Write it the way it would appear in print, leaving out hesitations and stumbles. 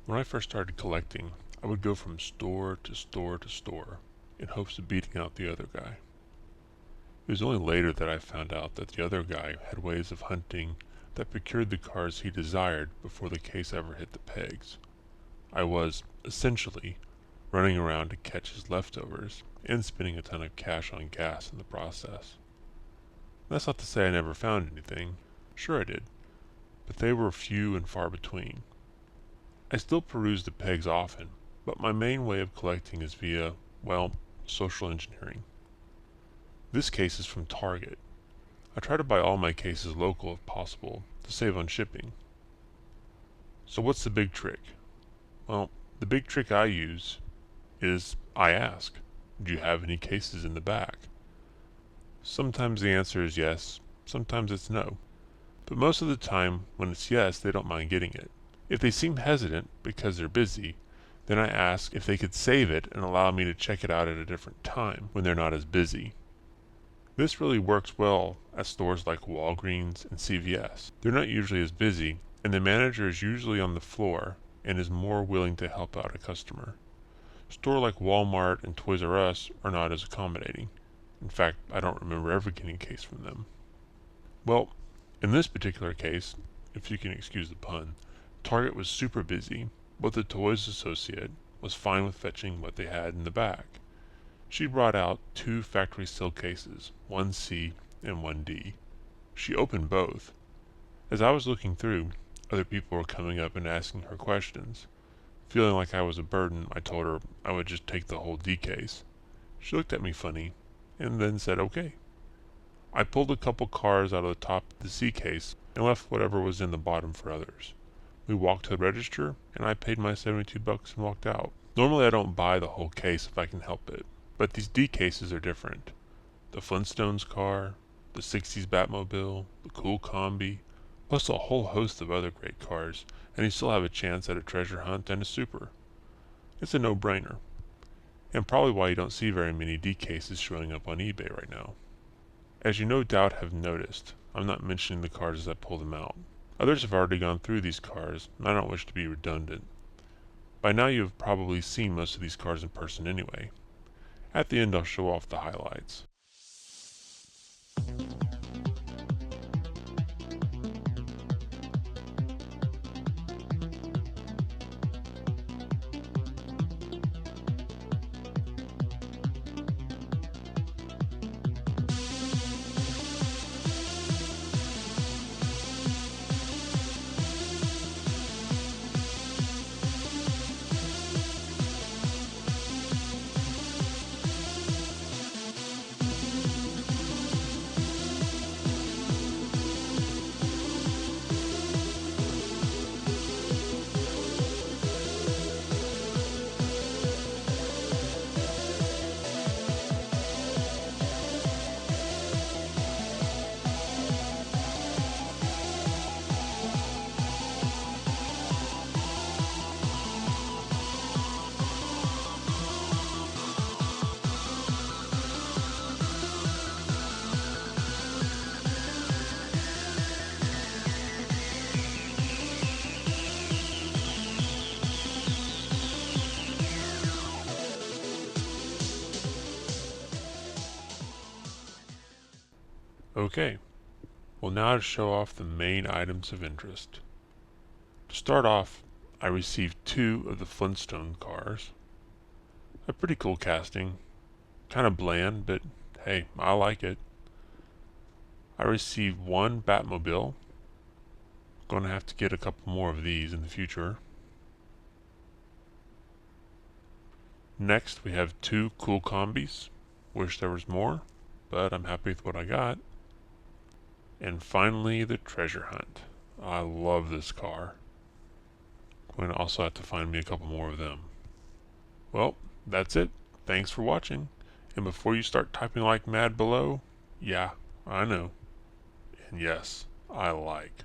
When I first started collecting, I would go from store to store to store in hopes of beating out the other guy. It was only later that I found out that the other guy had ways of hunting that procured the cars he desired before the case ever hit the pegs. I was, essentially, running around to catch his leftovers and spending a ton of cash on gas in the process. That's not to say I never found anything. Sure I did, but they were few and far between. I still peruse the pegs often, but my main way of collecting is via, well, social engineering. This case is from Target. I try to buy all my cases local if possible, to save on shipping. So what's the big trick? Well, the big trick I use is I ask, do you have any cases in the back? Sometimes the answer is yes, sometimes it's no. But most of the time, when it's yes, they don't mind getting it. If they seem hesitant because they're busy, then I ask if they could save it and allow me to check it out at a different time when they're not as busy. This really works well at stores like Walgreens and CVS. They're not usually as busy, and the manager is usually on the floor and is more willing to help out a customer. Store like Walmart and Toys R Us are not as accommodating. In fact, I don't remember ever getting a case from them. Well, in this particular case, if you can excuse the pun, Target was super busy, but the toys associate was fine with fetching what they had in the back. She brought out 2 factory sealed cases, one C and one D. She opened both. As I was looking through, other people were coming up and asking her questions. Feeling like I was a burden, I told her I would just take the whole D case. She looked at me funny, and then said okay. I pulled a couple cars out of the top of the C case and left whatever was in the bottom for others. We walked to the register, and I paid my $72 and walked out. Normally I don't buy the whole case if I can help it, but these D cases are different. The Flintstones car, the 60s Batmobile, the cool Combi, plus a whole host of other great cars, and you still have a chance at a treasure hunt and a super. It's a no-brainer, and probably why you don't see very many D cases showing up on eBay right now. As you no doubt have noticed, I'm not mentioning the cars as I pull them out. Others have already gone through these cars, and I don't wish to be redundant. By now you have probably seen most of these cars in person anyway. At the end I'll show off the highlights. Okay, well now to show off the main items of interest. To start off, I received 2 of the Flintstone cars. A pretty cool casting. Kind of bland, but hey, I like it. I received 1 Batmobile. Gonna have to get a couple more of these in the future. Next, we have 2 cool combis. Wish there was more, but I'm happy with what I got. And finally, the treasure hunt. I love this car. Going to also have to find me a couple more of them. Well, that's it. Thanks for watching. And before you start typing like mad below, yeah, I know. And yes, I like.